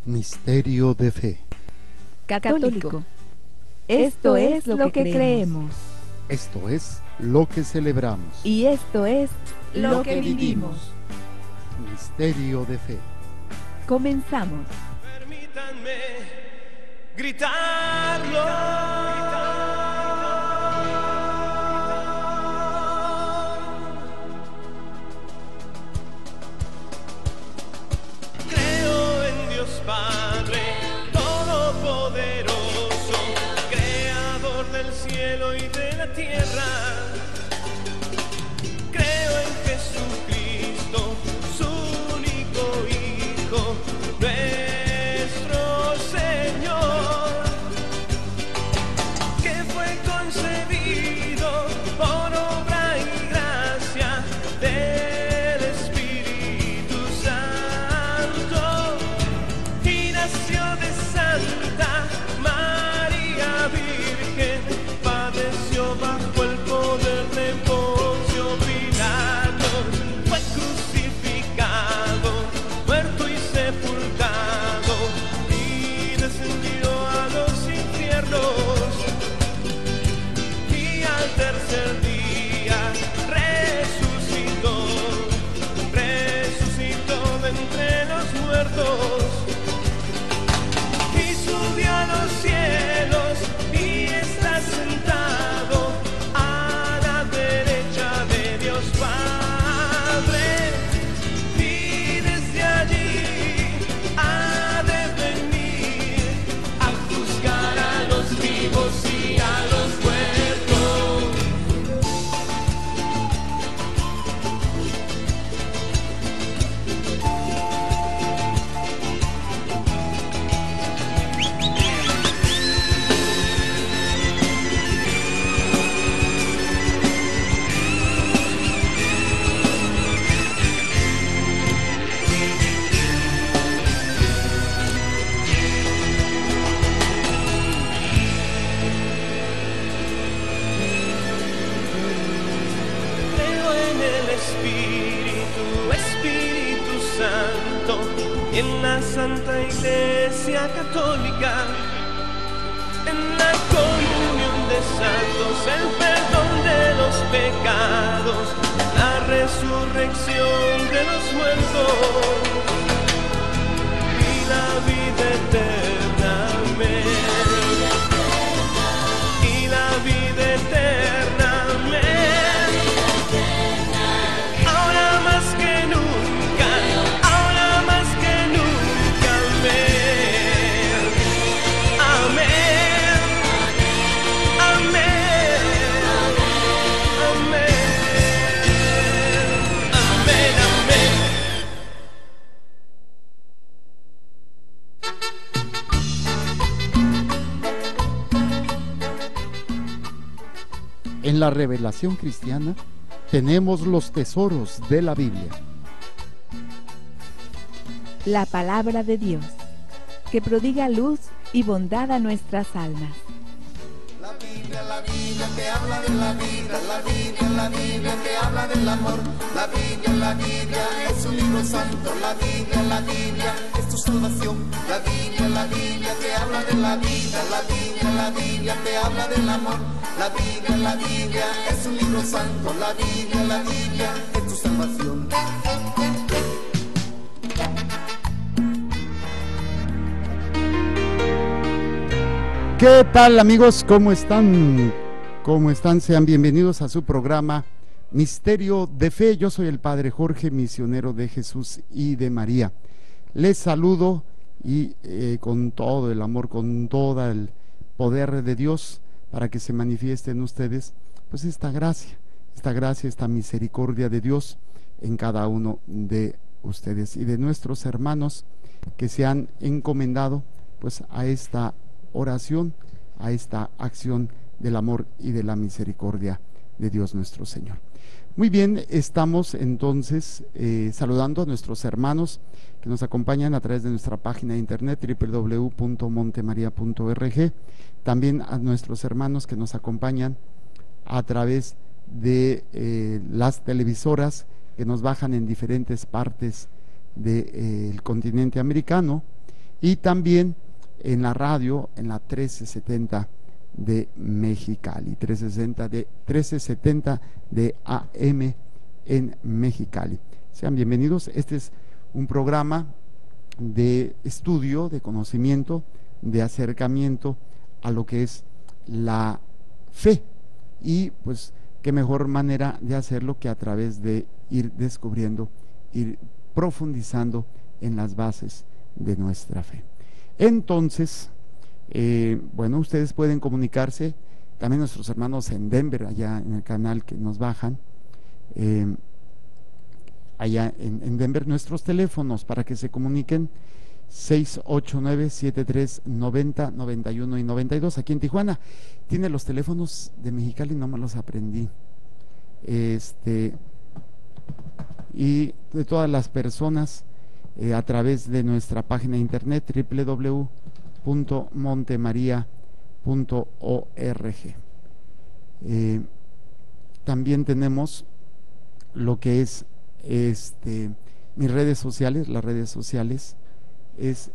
Misterio de fe. Católico. Esto es lo que creemos. Esto es lo que celebramos. Y esto es lo que vivimos. Misterio de fe. Comenzamos. Permítanme gritarlo. Creo en Dios Padre Todopoderoso, Creador del cielo y de la tierra. Creo en Jesucristo, su único Hijo, nuestro Señor, que fue concebido por obra y gracia del Espíritu Santo y nació de Santa María Virgen, padeció bajo el poder de Poncio Pilato, fue crucificado, muerto y sepultado, y descendió a los infiernos, y al tercer día resucitó de entre los muertos, y subió a los cielos, y está sentado a la derecha de Dios Padre, y desde allí ha de venir a juzgar a los vivos y a los muertos. Creo en el Espíritu Santo, y en la Santa Iglesia Católica, en la comunión de santos, el perdón de los pecados, la resurrección de los muertos y la vida eterna. Amén. Y la vida eterna. Amén. Ahora más que nunca, ahora más que nunca. Amén. Amén. Amén. Amén. Amén. Amén. En la revelación cristiana tenemos los tesoros de la Biblia. La palabra de Dios, que prodiga luz y bondad a nuestras almas. La Biblia te habla de la vida, la Biblia te habla del amor. La Biblia es un libro santo, la Biblia es tu salvación. La Biblia te habla de la vida, la Biblia te habla del amor. La Biblia es un libro santo, la Biblia es tu salvación. ¿Qué tal, amigos? ¿Cómo están? ¿Cómo están? Sean bienvenidos a su programa Misterio de Fe. Yo soy el Padre Jorge, misionero de Jesús y de María. Les saludo y con todo el amor, con todo el poder de Dios, para que se manifieste en ustedes pues esta gracia, esta misericordia de Dios en cada uno de ustedes y de nuestros hermanos que se han encomendado pues a esta oración, a esta acción del amor y de la misericordia de Dios nuestro Señor. Muy bien, estamos entonces saludando a nuestros hermanos que nos acompañan a través de nuestra página de internet www.montemaria.org, también a nuestros hermanos que nos acompañan a través de las televisoras que nos bajan en diferentes partes del continente americano, y también en la radio, en la 1370 de Mexicali, 1370 de AM en Mexicali. Sean bienvenidos. Este es un programa de estudio, de conocimiento, de acercamiento a lo que es la fe, y pues qué mejor manera de hacerlo que a través de ir descubriendo, ir profundizando en las bases de nuestra fe. Entonces, bueno, ustedes pueden comunicarse, también nuestros hermanos en Denver, allá en el canal que nos bajan, allá en Denver, nuestros teléfonos para que se comuniquen: 689-7390, 91 y 92. Aquí en Tijuana tiene los teléfonos de Mexicali, no me los aprendí, y de todas las personas a través de nuestra página de internet www.montemaria.org. También tenemos lo que es mis redes sociales. Las redes sociales es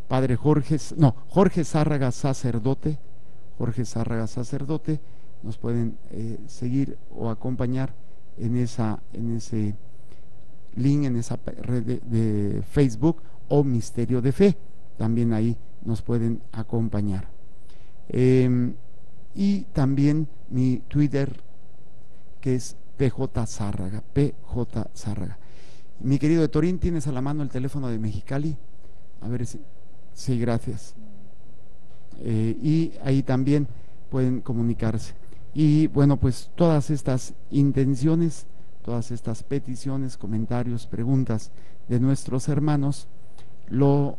Padre Jorge Zárraga Sacerdote. Jorge Zárraga Sacerdote. Nos pueden seguir o acompañar en ese link, en esa red de Facebook, o Misterio de Fe. También ahí nos pueden acompañar. Y también mi Twitter, que es PJ Zárraga, PJ Zárraga. Mi querido Torín, ¿tienes a la mano el teléfono de Mexicali? A ver si... Sí, gracias. Y ahí también pueden comunicarse. Y bueno, pues todas estas intenciones, todas estas peticiones, comentarios, preguntas de nuestros hermanos, los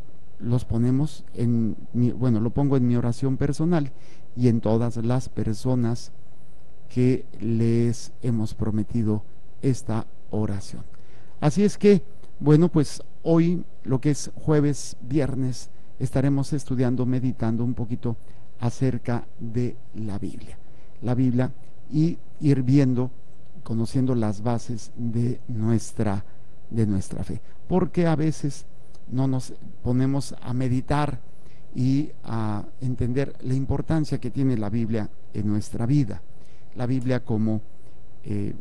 ponemos lo pongo en mi oración personal y en todas las personas que les hemos prometido esta oración. Así es que, bueno, pues hoy, lo que es jueves, viernes, estaremos estudiando, meditando un poquito acerca de la Biblia, y ir viendo, conociendo las bases de nuestra fe, porque a veces no nos ponemos a meditar y a entender la importancia que tiene la Biblia en nuestra vida. La Biblia como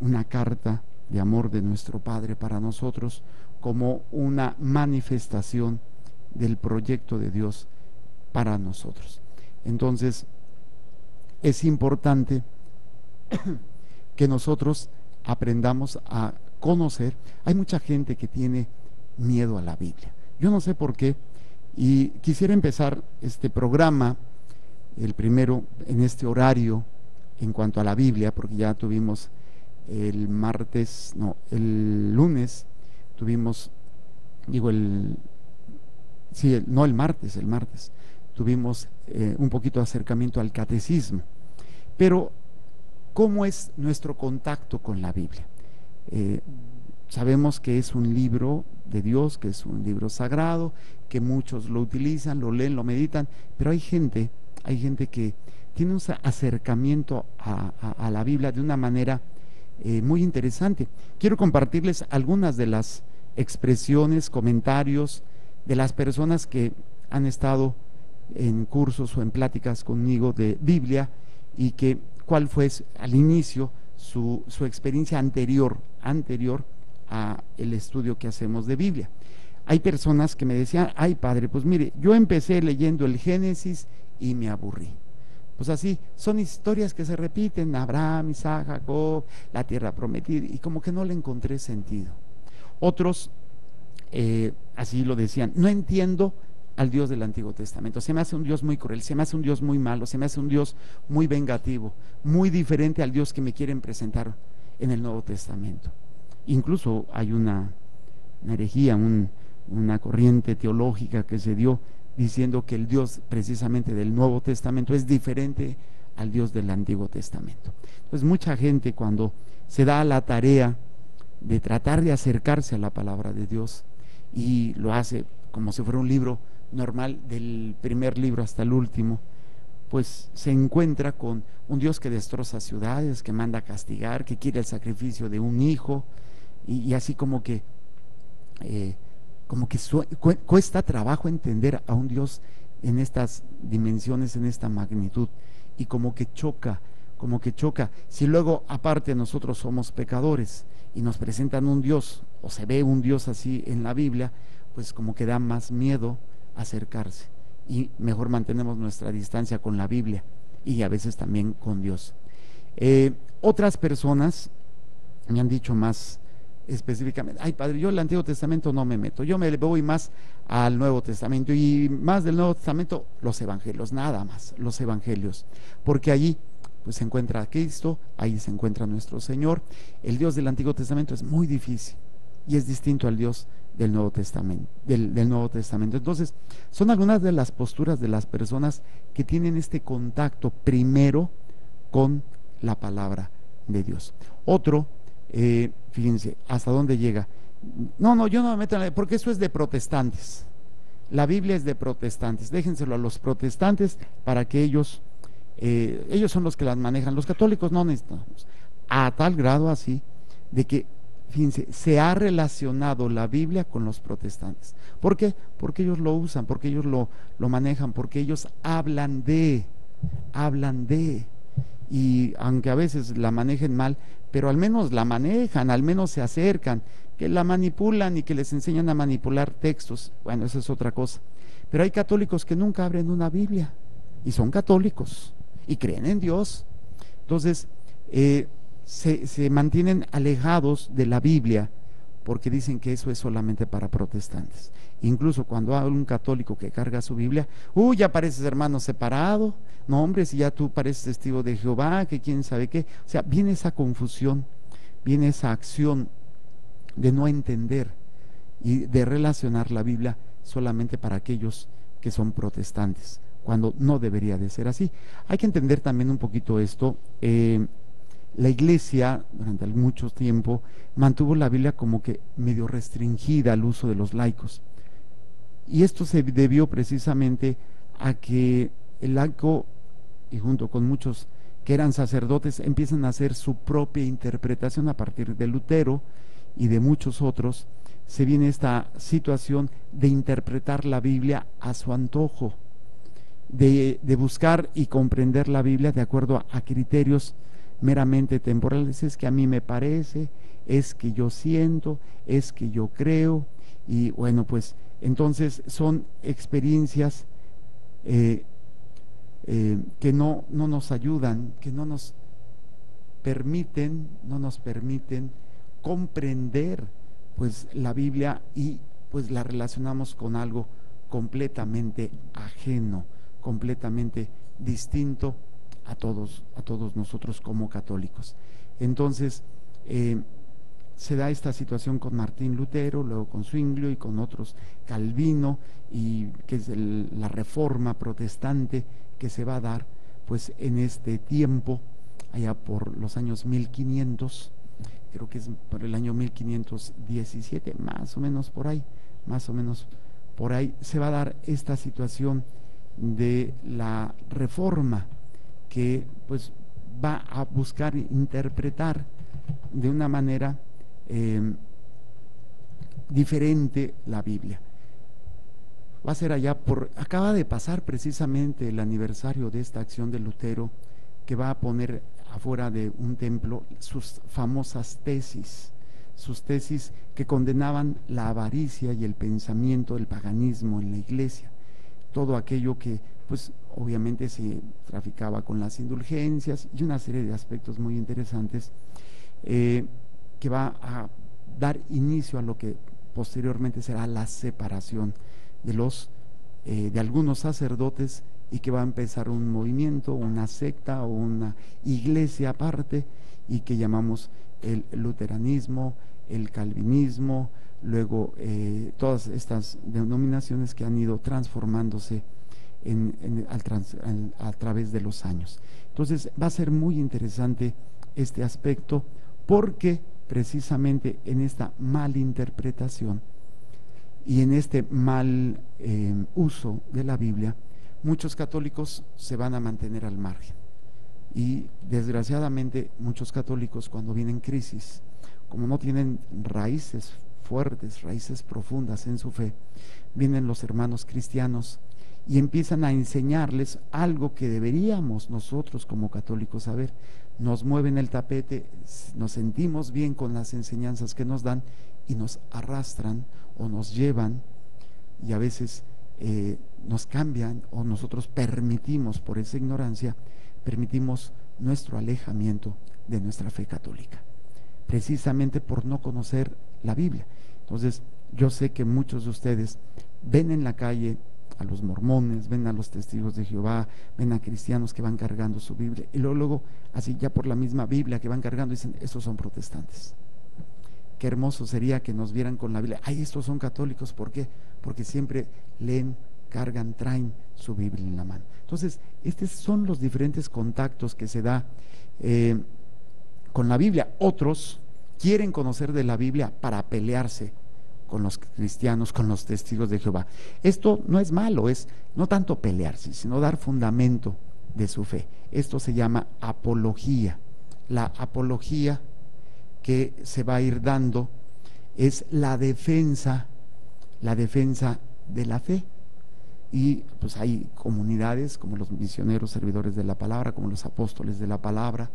una carta de amor de nuestro Padre para nosotros, como una manifestación del proyecto de Dios para nosotros. Entonces, es importante que nosotros aprendamos a conocer. Hay mucha gente que tiene miedo a la Biblia. Yo no sé por qué, y quisiera empezar este programa, el primero, en este horario, en cuanto a la Biblia, porque ya tuvimos el lunes, tuvimos, el martes, tuvimos un poquito de acercamiento al catecismo. Pero, ¿cómo es nuestro contacto con la Biblia? Sabemos que es un libro de Dios, que es un libro sagrado, que muchos lo utilizan, lo leen, lo meditan, pero hay gente que tiene un acercamiento a la Biblia de una manera muy interesante. Quiero compartirles algunas de las expresiones, comentarios de las personas que han estado en cursos o en pláticas conmigo de Biblia, y que cuál fue al inicio su experiencia anterior a el estudio que hacemos de Biblia. Hay personas que me decían: ay, padre, pues mire, yo empecé leyendo el Génesis y me aburrí. Pues así, son historias que se repiten: Abraham, Isaac, Jacob, la tierra prometida, y como que no le encontré sentido. Otros así lo decían: no entiendo al Dios del Antiguo Testamento, se me hace un Dios muy cruel, se me hace un Dios muy malo, se me hace un Dios muy vengativo, muy diferente al Dios que me quieren presentar en el Nuevo Testamento. Incluso hay una herejía, una corriente teológica que se dio diciendo que el Dios precisamente del Nuevo Testamento es diferente al Dios del Antiguo Testamento. Entonces, mucha gente, cuando se da a la tarea de tratar de acercarse a la palabra de Dios, y lo hace como si fuera un libro normal, del primer libro hasta el último, pues se encuentra con un Dios que destroza ciudades, que manda a castigar, que quiere el sacrificio de un hijo, y así como que como que cuesta trabajo entender a un Dios en estas dimensiones, en esta magnitud, y como que choca. Si luego aparte nosotros somos pecadores y nos presentan un Dios, o se ve un Dios así en la Biblia, pues como que da más miedo acercarse, y mejor mantenemos nuestra distancia con la Biblia y a veces también con Dios. Otras personas me han dicho más específicamente: ay, padre, yo el Antiguo Testamento no me meto, yo me voy más al Nuevo Testamento, y más del Nuevo Testamento los evangelios, nada más los evangelios, porque allí pues se encuentra a Cristo, ahí se encuentra nuestro Señor. El Dios del Antiguo Testamento es muy difícil y es distinto al Dios del Nuevo Testamento, del Nuevo Testamento. Entonces, son algunas de las posturas de las personas que tienen este contacto primero con la palabra de Dios. Otro, fíjense, ¿hasta dónde llega? No, yo no me meto en la, porque eso es de protestantes. La Biblia es de protestantes, déjenselo a los protestantes para que ellos son los que las manejan. Los católicos no necesitamos, a tal grado así de que, fíjense, se ha relacionado la Biblia con los protestantes. ¿Por qué? Porque ellos lo usan, porque ellos lo manejan, porque ellos hablan de, y aunque a veces la manejen mal, pero al menos la manejan, al menos se acercan. Que la manipulan y que les enseñan a manipular textos, bueno, eso es otra cosa. Pero hay católicos que nunca abren una Biblia y son católicos y creen en Dios. Entonces se mantienen alejados de la Biblia porque dicen que eso es solamente para protestantes. Incluso cuando hay un católico que carga su Biblia, ya pareces hermano separado, no hombre, si ya tú pareces testigo de Jehová, que quién sabe qué. O sea, viene esa confusión, viene esa acción de no entender y de relacionar la Biblia solamente para aquellos que son protestantes, cuando no debería de ser así. Hay que entender también un poquito esto. La Iglesia durante mucho tiempo mantuvo la Biblia como que medio restringida al uso de los laicos, y esto se debió precisamente a que el laico, y junto con muchos que eran sacerdotes, empiezan a hacer su propia interpretación a partir de Lutero y de muchos otros. Se viene esta situación de interpretar la Biblia a su antojo, de buscar y comprender la Biblia de acuerdo a criterios meramente temporales. Es que a mí me parece, es que yo siento, es que yo creo, y bueno, pues entonces son experiencias que no nos ayudan, que no nos permiten comprender pues la Biblia, y pues la relacionamos con algo completamente ajeno, completamente distinto a todos nosotros como católicos. Entonces se da esta situación con Martín Lutero, luego con Zwinglio y con otros, Calvino, y que es la reforma protestante que se va a dar pues en este tiempo, allá por los años 1500, creo que es por el año 1517, más o menos por ahí se va a dar esta situación de la reforma, que pues va a buscar interpretar de una manera diferente la Biblia. Va a ser acaba de pasar precisamente el aniversario de esta acción de Lutero, que va a poner afuera de un templo sus famosas tesis, que condenaban la avaricia y el pensamiento del paganismo en la Iglesia, todo aquello que pues obviamente se traficaba con las indulgencias y una serie de aspectos muy interesantes, que va a dar inicio a lo que posteriormente será la separación de algunos sacerdotes, y que va a empezar un movimiento, una secta o una iglesia aparte, y que llamamos el luteranismo, el calvinismo, luego todas estas denominaciones que han ido transformándose a través de los años. Entonces va a ser muy interesante este aspecto, porque precisamente en esta malinterpretación y en este mal uso de la Biblia, muchos católicos se van a mantener al margen, y desgraciadamente muchos católicos, cuando vienen crisis, como no tienen raíces fuertes, raíces profundas en su fe, vienen los hermanos cristianos y empiezan a enseñarles algo que deberíamos nosotros como católicos saber. Nos mueven el tapete, nos sentimos bien con las enseñanzas que nos dan y nos arrastran o nos llevan, y a veces nos cambian, o nosotros permitimos, por esa ignorancia, permitimos nuestro alejamiento de nuestra fe católica, precisamente por no conocer la Biblia. Entonces, yo sé que muchos de ustedes ven en la calle a los mormones, ven a los testigos de Jehová, ven a cristianos que van cargando su Biblia, y luego así ya por la misma Biblia que van cargando dicen, estos son protestantes. Qué hermoso sería que nos vieran con la Biblia. Ay, estos son católicos. ¿Por qué? Porque siempre leen, cargan, traen su Biblia en la mano. Entonces, estos son los diferentes contactos que se da con la Biblia. Otros quieren conocer de la Biblia para pelearse con los cristianos, con los testigos de Jehová. Esto no es malo, es no tanto pelearse, sino dar fundamento de su fe. Esto se llama apología. La apología que se va a ir dando es la defensa de la fe. Y pues hay comunidades como los misioneros servidores de la palabra, como los apóstoles de la palabra,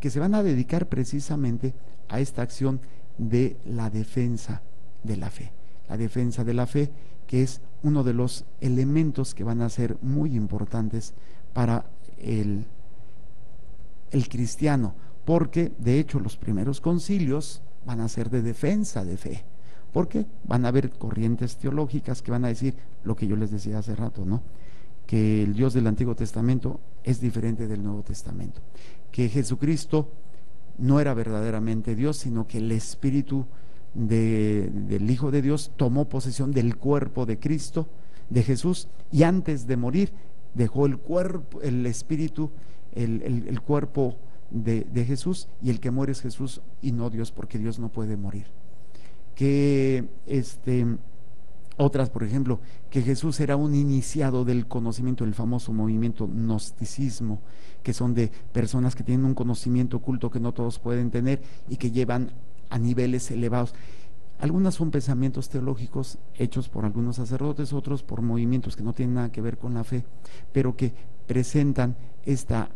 que se van a dedicar precisamente a esta acción de la defensa de la fe. La defensa de la fe, que es uno de los elementos que van a ser muy importantes para el cristiano, porque de hecho los primeros concilios van a ser de defensa de fe, porque van a haber corrientes teológicas que van a decir lo que yo les decía hace rato, ¿no? Que el Dios del Antiguo Testamento es diferente del Nuevo Testamento, que Jesucristo no era verdaderamente Dios, sino que el Espíritu del Hijo de Dios tomó posesión del cuerpo de Cristo, de Jesús, y antes de morir dejó el cuerpo, el Espíritu, el cuerpo de Jesús, y el que muere es Jesús y no Dios, porque Dios no puede morir. Que otras, por ejemplo, que Jesús era un iniciado del conocimiento, del famoso movimiento gnosticismo, que son de personas que tienen un conocimiento oculto que no todos pueden tener y que llevan a niveles elevados. Algunas son pensamientos teológicos hechos por algunos sacerdotes, otros por movimientos que no tienen nada que ver con la fe, pero que presentan esta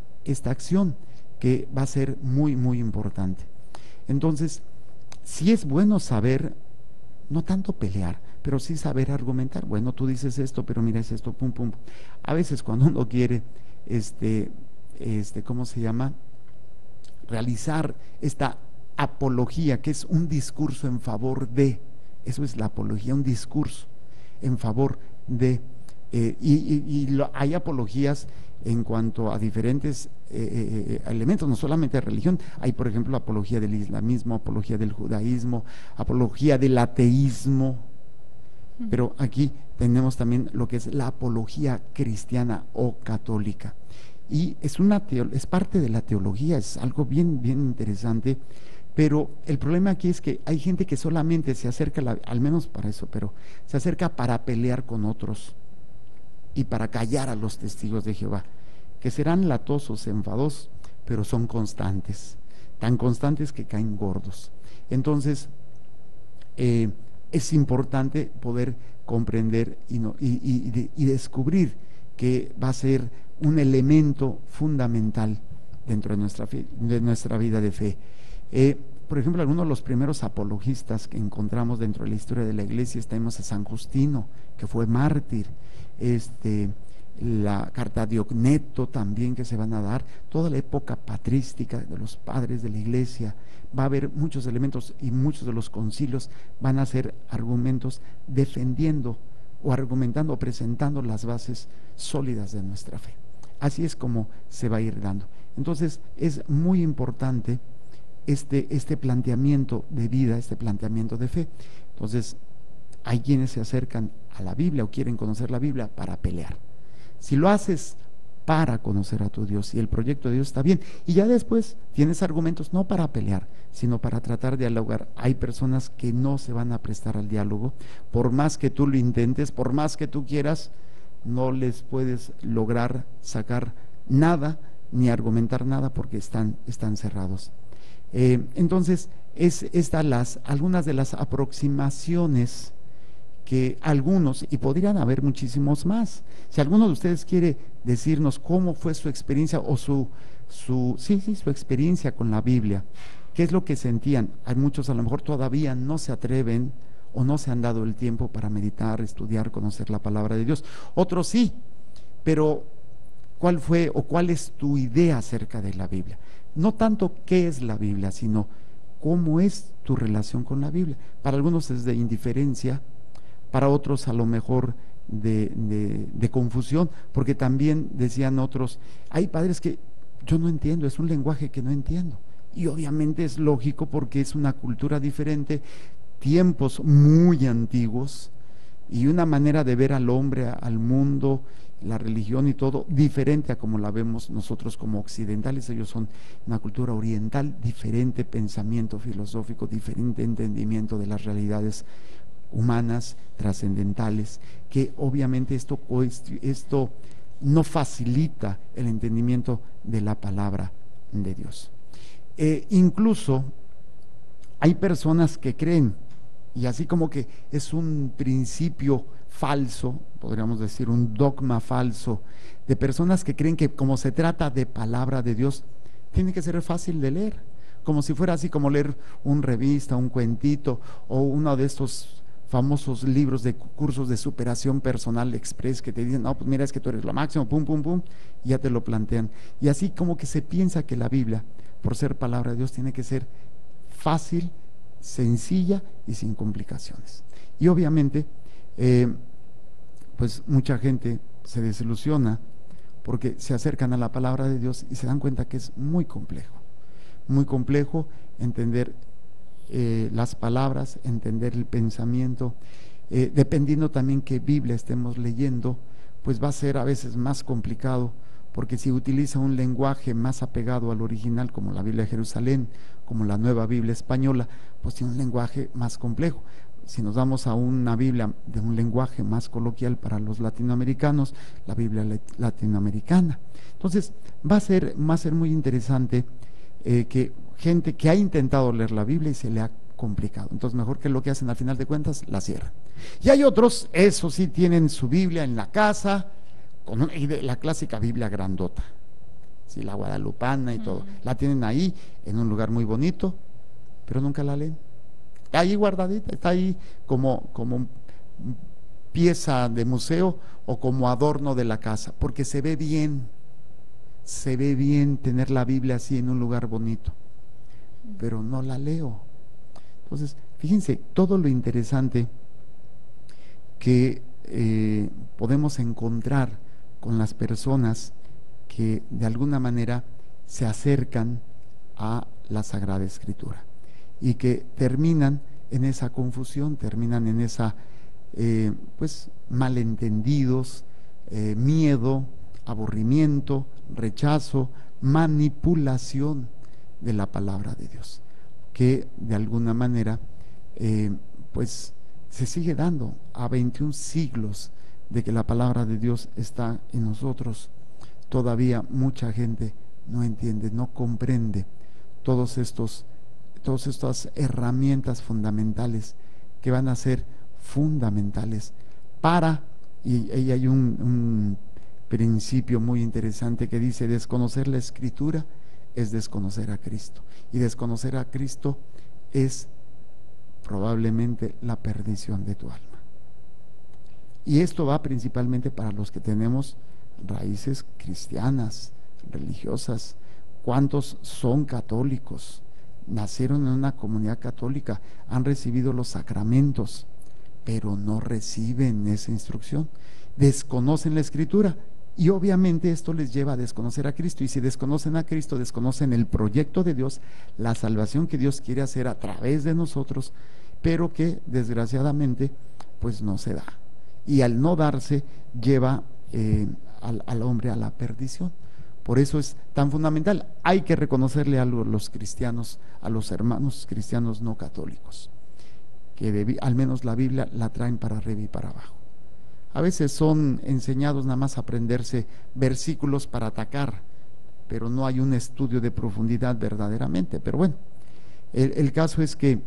acción que va a ser muy, muy importante. Entonces, sí es bueno saber, no tanto pelear, pero sí saber argumentar. Bueno, tú dices esto, pero mira, es esto, pum, pum. A veces cuando uno quiere, ¿cómo se llama? Realizar esta apología, que es un discurso en favor de, eso es la apología, un discurso en favor de, hay apologías en cuanto a diferentes elementos, no solamente de religión. Hay, por ejemplo, apología del islamismo, apología del judaísmo, apología del ateísmo, pero aquí tenemos también lo que es la apología cristiana o católica, y es parte de la teología, es algo bien, bien interesante. Pero el problema aquí es que hay gente que solamente se acerca, al menos para eso, pero se acerca para pelear con otros y para callar a los testigos de Jehová, que serán latosos, enfadosos, pero son constantes, tan constantes que caen gordos. Entonces, es importante poder comprender y descubrir que va a ser un elemento fundamental dentro de nuestra vida de fe. Por ejemplo, algunos de los primeros apologistas que encontramos dentro de la historia de la iglesia, tenemos a San Justino, que fue mártir, la carta de Ogneto también, que se van a dar, toda la época patrística de los padres de la iglesia. Va a haber muchos elementos, y muchos de los concilios van a ser argumentos defendiendo o argumentando o presentando las bases sólidas de nuestra fe. Así es como se va a ir dando. Entonces es muy importante este planteamiento de vida, este planteamiento de fe. Entonces, hay quienes se acercan a la Biblia o quieren conocer la Biblia para pelear. Si lo haces para conocer a tu Dios y el proyecto de Dios está bien, y ya después tienes argumentos no para pelear, sino para tratar de dialogar. Hay personas que no se van a prestar al diálogo, por más que tú lo intentes, por más que tú quieras, no les puedes lograr sacar nada ni argumentar nada, porque están cerrados. Entonces, algunas de las aproximaciones que algunos, y podrían haber muchísimos más. Si alguno de ustedes quiere decirnos cómo fue su experiencia o su experiencia con la Biblia, qué es lo que sentían. Hay muchos a lo mejor todavía no se atreven o no se han dado el tiempo para meditar, estudiar, conocer la palabra de Dios. Otros sí, pero ¿cuál fue o cuál es tu idea acerca de la Biblia? No tanto qué es la Biblia, sino cómo es tu relación con la Biblia. Para algunos es de indiferencia, para otros a lo mejor de confusión, porque también decían otros, hay padres que yo no entiendo, es un lenguaje que no entiendo. Y obviamente es lógico porque es una cultura diferente, tiempos muy antiguos y una manera de ver al hombre, al mundo, la religión y todo, diferente a como la vemos nosotros como occidentales. Ellos son una cultura oriental, diferente pensamiento filosófico, diferente entendimiento de las realidades humanas, trascendentales, que obviamente esto no facilita el entendimiento de la palabra de Dios. Incluso hay personas que creen, y así como que es un principio falso, podríamos decir un dogma falso, de personas que creen que como se trata de palabra de Dios, tiene que ser fácil de leer, como si fuera así como leer una revista, un cuentito o uno de estos famosos libros de cursos de superación personal express que te dicen, no, pues mira, es que tú eres lo máximo, pum, pum, pum, y ya te lo plantean. Y así como que se piensa que la Biblia, por ser palabra de Dios, tiene que ser fácil, sencilla y sin complicaciones. Y obviamente, pues mucha gente se desilusiona porque se acercan a la palabra de Dios y se dan cuenta que es muy complejo entender las palabras, entender el pensamiento, dependiendo también qué Biblia estemos leyendo, pues va a ser a veces más complicado, porque si utiliza un lenguaje más apegado al original, como la Biblia de Jerusalén, como la Nueva Biblia Española, pues tiene un lenguaje más complejo. Si nos vamos a una Biblia de un lenguaje más coloquial para los latinoamericanos, la Biblia latinoamericana. Entonces va a ser muy interesante que gente que ha intentado leer la Biblia y se le ha complicado, entonces mejor que lo que hacen al final de cuentas, la cierran. Y hay otros, eso sí, tienen su Biblia en la casa, la clásica Biblia grandota, sí, la guadalupana y todo, la tienen ahí en un lugar muy bonito, pero nunca la leen, ahí guardadita, está ahí como pieza de museo o como adorno de la casa, porque se ve bien tener la Biblia así en un lugar bonito, pero no la leo. Entonces, fíjense todo lo interesante que podemos encontrar con las personas que de alguna manera se acercan a la Sagrada Escritura y que terminan en esa confusión, terminan en esa pues malentendidos, miedo, aburrimiento, rechazo, manipulación de la palabra de Dios, que de alguna manera pues se sigue dando a 21 siglos de que la palabra de Dios está en nosotros. Todavía mucha gente no entiende, no comprende todas estas herramientas fundamentales que van a ser fundamentales y hay un principio muy interesante que dice: desconocer la Escritura es desconocer a Cristo, y desconocer a Cristo es probablemente la perdición de tu alma. Y esto va principalmente para los que tenemos raíces cristianas, religiosas. ¿Cuántos son católicos? Nacieron en una comunidad católica, han recibido los sacramentos, pero no reciben esa instrucción, desconocen la Escritura. Y obviamente esto les lleva a desconocer a Cristo, y si desconocen a Cristo, desconocen el proyecto de Dios, la salvación que Dios quiere hacer a través de nosotros, pero que desgraciadamente pues no se da, y al no darse lleva al hombre a la perdición. Por eso es tan fundamental, hay que reconocerle a los cristianos, a los hermanos cristianos no católicos, que al menos la Biblia la traen para arriba y para abajo. A veces son enseñados nada más a aprenderse versículos para atacar, pero no hay un estudio de profundidad verdaderamente. Pero bueno, El caso es que,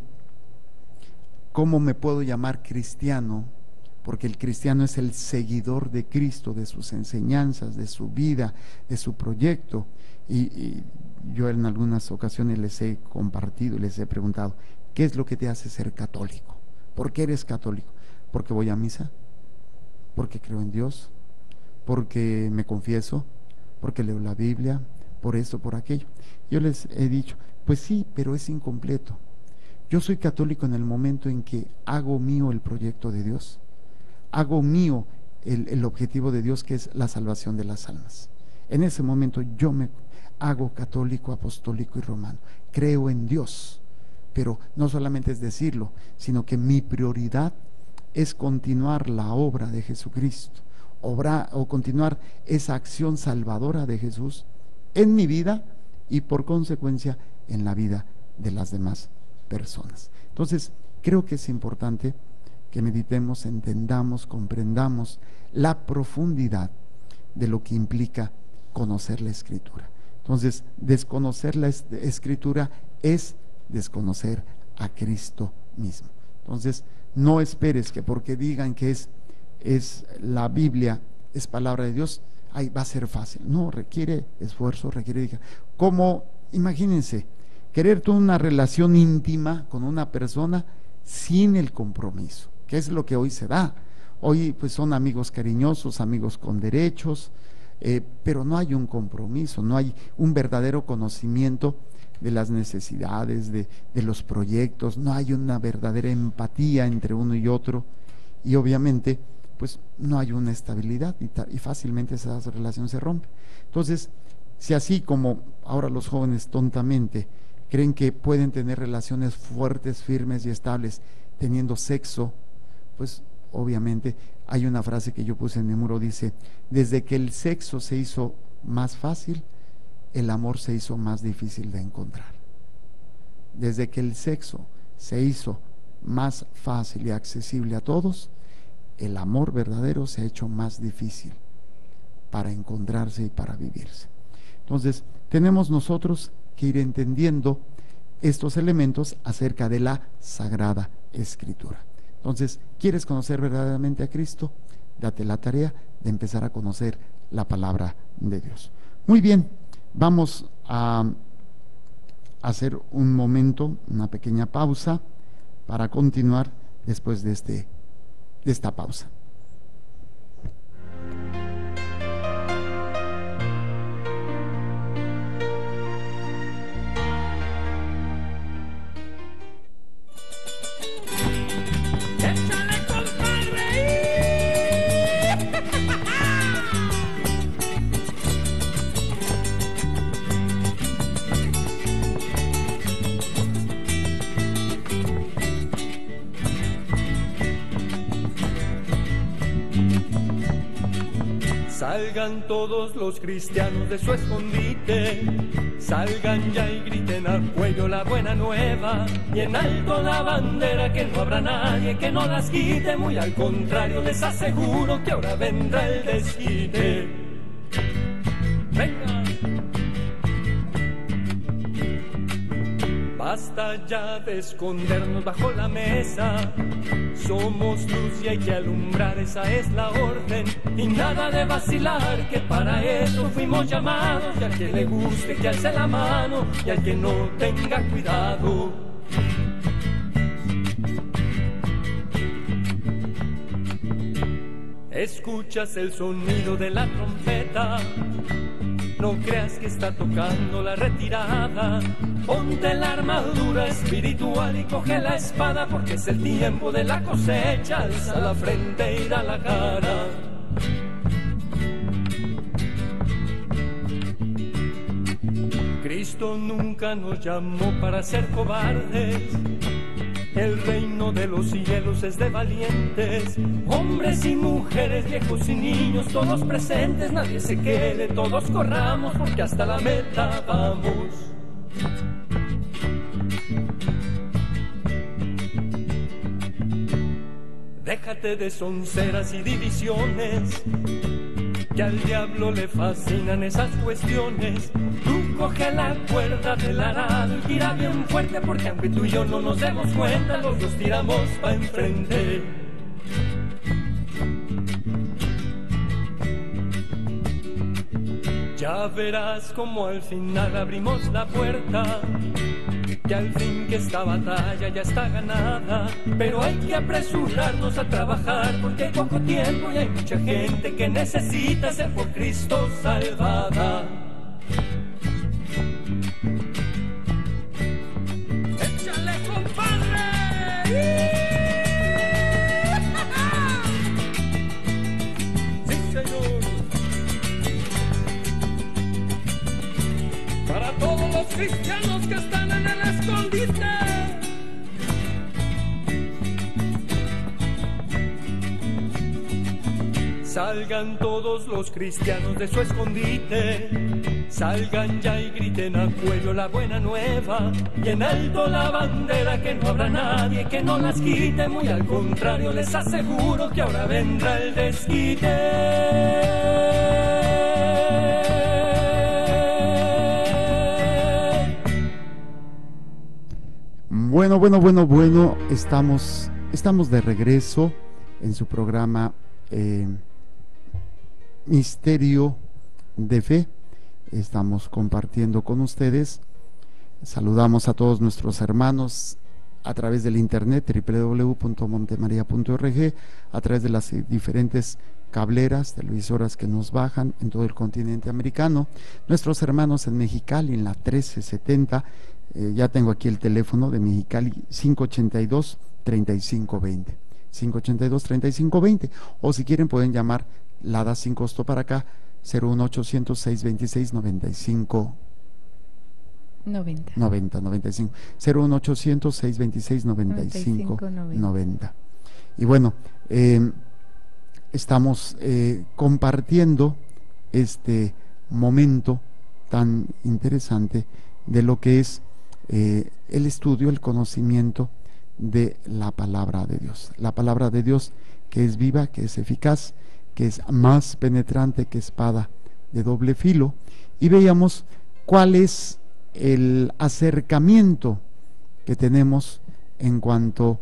¿cómo me puedo llamar cristiano? Porque el cristiano es el seguidor de Cristo, de sus enseñanzas, de su vida, de su proyecto. Y yo en algunas ocasiones les he compartido y les he preguntado, ¿qué es lo que te hace ser católico? ¿Por qué eres católico? Porque voy a misa, porque creo en Dios, porque me confieso, porque leo la Biblia, por esto, por aquello. Yo les he dicho, pues sí, pero es incompleto. Yo soy católico en el momento en que hago mío el proyecto de Dios, hago mío el objetivo de Dios, que es la salvación de las almas. En ese momento yo me hago católico, apostólico y romano. Creo en Dios, pero no solamente es decirlo, sino que mi prioridad es continuar la obra de Jesucristo, o continuar esa acción salvadora de Jesús en mi vida y por consecuencia en la vida de las demás personas. Entonces, creo que es importante que meditemos, entendamos, comprendamos la profundidad de lo que implica conocer la Escritura. Entonces, desconocer la Escritura es desconocer a Cristo mismo. Entonces, no esperes que porque digan que es la Biblia, es palabra de Dios, ahí va a ser fácil. No, requiere esfuerzo, requiere, como, imagínense, querer tener una relación íntima con una persona sin el compromiso, que es lo que hoy se da. Hoy pues son amigos cariñosos, amigos con derechos, pero no hay un compromiso, no hay un verdadero conocimiento de las necesidades, de los proyectos, no hay una verdadera empatía entre uno y otro, y obviamente pues no hay una estabilidad y fácilmente esa relación se rompe. Entonces, si así como ahora los jóvenes tontamente creen que pueden tener relaciones fuertes, firmes y estables teniendo sexo, pues obviamente hay una frase que yo puse en mi muro, dice: desde que el sexo se hizo más fácil, el amor se hizo más difícil de encontrar. Desde que el sexo se hizo más fácil y accesible a todos, el amor verdadero se ha hecho más difícil para encontrarse y para vivirse. Entonces, tenemos nosotros que ir entendiendo estos elementos acerca de la Sagrada Escritura. Entonces, ¿quieres conocer verdaderamente a Cristo? Date la tarea de empezar a conocer la palabra de Dios. Muy bien, vamos a hacer un momento, una pequeña pausa para continuar después de esta pausa. Salgan todos los cristianos de su escondite, salgan ya y griten al cuello la buena nueva, y en alto la bandera, que no habrá nadie que no las quite, muy al contrario les aseguro que ahora vendrá el desquite. Venga. Basta ya de escondernos bajo la mesa, somos luz y hay que alumbrar, esa es la orden, y nada de vacilar, que para eso fuimos llamados, y al que le guste que alce la mano, y al que no tenga cuidado. Escuchas el sonido de la trompeta, no creas que está tocando la retirada. Ponte la armadura espiritual y coge la espada, porque es el tiempo de la cosecha. Alza la frente y da la cara. Cristo nunca nos llamó para ser cobardes. El reino de los cielos es de valientes, hombres y mujeres, viejos y niños, todos presentes, nadie se quede, todos corramos, porque hasta la meta vamos. Déjate de sonceras y divisiones, que al diablo le fascinan esas cuestiones. Tú coge la cuerda del arado y tira bien fuerte, porque aunque tú y yo no nos demos cuenta, los dos tiramos pa' enfrente. Ya verás como al final abrimos la puerta, que al fin que esta batalla ya está ganada. Pero hay que apresurarnos a trabajar, porque hay poco tiempo y hay mucha gente que necesita ser por Cristo salvada. ¡Échale, compadre! ¡Sí, señor! Para todos los cristianos que están en el escondite. Salgan todos los cristianos de su escondite, salgan ya y griten a cuello la buena nueva, y en alto la bandera, que no habrá nadie que no las quite. Muy al contrario, les aseguro que ahora vendrá el desquite. Bueno, estamos de regreso en su programa Misterio de Fe. Estamos compartiendo con ustedes. Saludamos a todos nuestros hermanos a través del internet www.montemaria.org, a través de las diferentes cableras, televisoras que nos bajan en todo el continente americano. Nuestros hermanos en Mexicali, en la 1370, ya tengo aquí el teléfono de Mexicali, 582-3520, 582-3520, o si quieren pueden llamar la da sin costo para acá, 01800-626-95 95 01800-626-95 Y bueno, estamos compartiendo este momento tan interesante de lo que es el estudio, el conocimiento de la palabra de Dios. La palabra de Dios, que es viva, que es eficaz, que es más penetrante que espada de doble filo. Y veíamos cuál es el acercamiento que tenemos en cuanto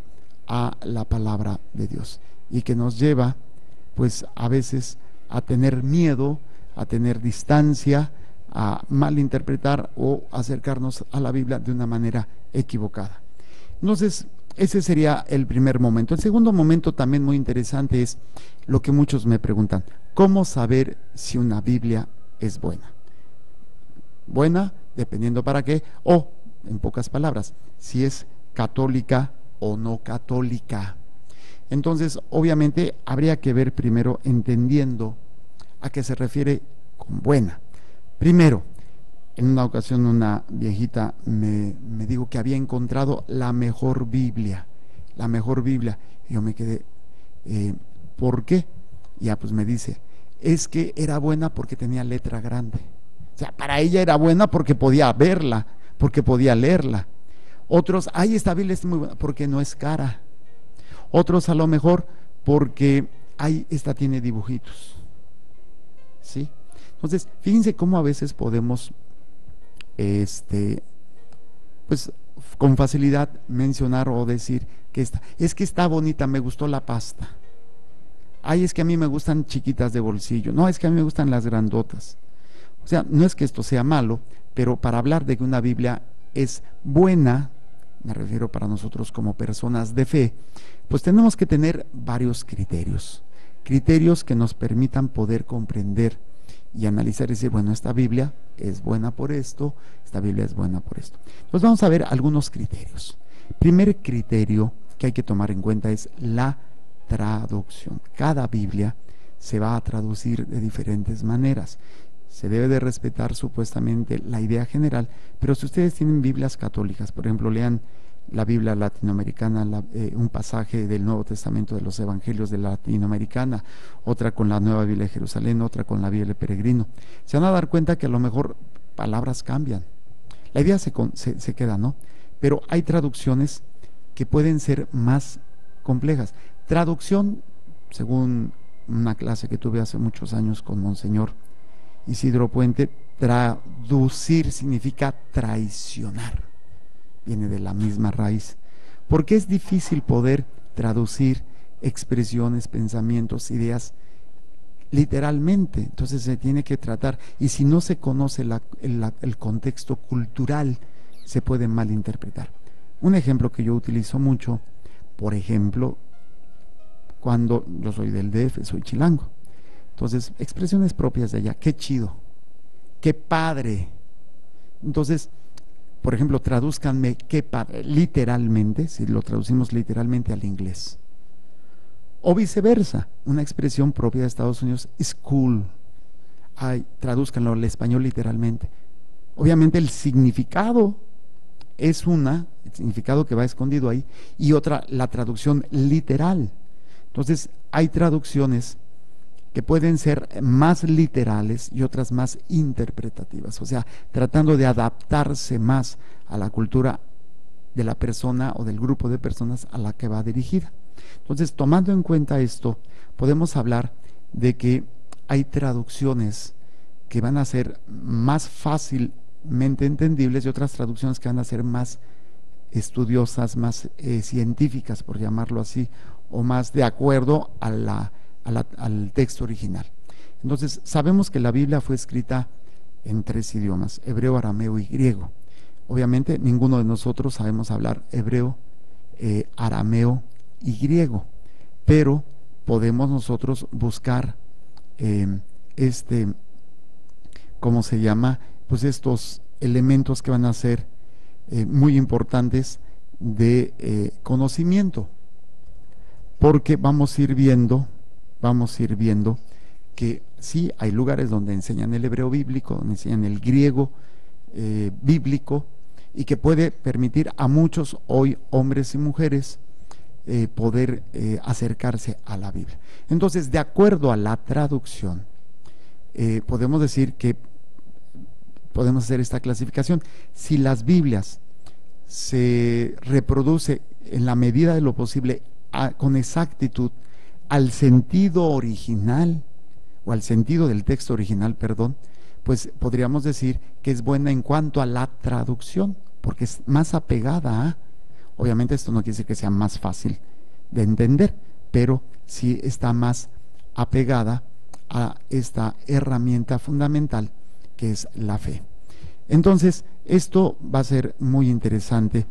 a la palabra de Dios, y que nos lleva pues a veces a tener miedo, a tener distancia, a malinterpretar o acercarnos a la Biblia de una manera equivocada. Entonces, ese sería el primer momento. El segundo momento, también muy interesante, es lo que muchos me preguntan: ¿cómo saber si una Biblia es buena? Buena, dependiendo para qué, o, en pocas palabras, si es católica o no católica. Entonces, obviamente, habría que ver primero, entendiendo a qué se refiere con buena. Primero, en una ocasión una viejita me dijo que había encontrado la mejor Biblia, y yo me quedé, ¿por qué? Y ya pues me dice, es que era buena porque tenía letra grande. O sea, para ella era buena porque podía verla, porque podía leerla. Otros, ay, esta Biblia es muy buena porque no es cara. Otros a lo mejor porque, ay, esta tiene dibujitos. ¿Sí? Entonces, fíjense cómo a veces podemos, pues con facilidad mencionar o decir que es que está bonita, me gustó la pasta. Ay, es que a mí me gustan chiquitas de bolsillo. No, es que a mí me gustan las grandotas. O sea, no es que esto sea malo, pero para hablar de que una Biblia es buena, me refiero para nosotros como personas de fe, pues tenemos que tener varios criterios que nos permitan poder comprender y analizar y decir, bueno, esta Biblia es buena por esto, esta Biblia es buena por esto. Entonces vamos a ver algunos criterios. Primer criterio que hay que tomar en cuenta es la traducción. Cada Biblia se va a traducir de diferentes maneras. Se debe de respetar supuestamente la idea general, pero si ustedes tienen Biblias católicas, por ejemplo, lean la Biblia latinoamericana, un pasaje del Nuevo Testamento de los Evangelios de la latinoamericana, otra con la Nueva Biblia de Jerusalén, otra con la Biblia del Peregrino, se van a dar cuenta que a lo mejor palabras cambian, la idea se queda, ¿no? Pero hay traducciones que pueden ser más complejas. Traducción, según una clase que tuve hace muchos años con Monseñor Isidro Puente, traducir significa traicionar, viene de la misma raíz, porque es difícil poder traducir expresiones, pensamientos, ideas literalmente. Entonces se tiene que tratar, y si no se conoce el contexto cultural, se puede malinterpretar. Un ejemplo que yo utilizo mucho, por ejemplo, cuando yo soy del DF, soy chilango, entonces expresiones propias de allá, qué chido, qué padre. Entonces, por ejemplo, tradúzcanme qué padre, literalmente, si lo traducimos literalmente al inglés. O viceversa, una expresión propia de Estados Unidos es cool. Ay, tradúzcanlo al español literalmente. Obviamente el significado es el significado que va escondido ahí, y otra, la traducción literal. Entonces, hay traducciones que pueden ser más literales y otras más interpretativas, o sea, tratando de adaptarse más a la cultura de la persona o del grupo de personas a la que va dirigida. Entonces, tomando en cuenta esto, podemos hablar de que hay traducciones que van a ser más fácilmente entendibles y otras traducciones que van a ser más estudiosas, más científicas, por llamarlo así, o más de acuerdo al texto original. Entonces, sabemos que la Biblia fue escrita en 3 idiomas, hebreo, arameo y griego. Obviamente, ninguno de nosotros sabemos hablar hebreo, arameo y griego, pero podemos nosotros buscar ¿cómo se llama? Pues estos elementos que van a ser muy importantes de conocimiento, porque vamos a ir viendo que sí, hay lugares donde enseñan el hebreo bíblico, donde enseñan el griego bíblico, y que puede permitir a muchos hoy, hombres y mujeres, poder acercarse a la Biblia. Entonces, de acuerdo a la traducción, podemos decir que podemos hacer esta clasificación. Si las Biblias se reproduce en la medida de lo posible con exactitud al sentido original, o al sentido del texto original, perdón, pues podríamos decir que es buena en cuanto a la traducción, porque es más apegada a, obviamente esto no quiere decir que sea más fácil de entender, pero sí está más apegada a esta herramienta fundamental que es la fe. Entonces, esto va a ser muy interesante,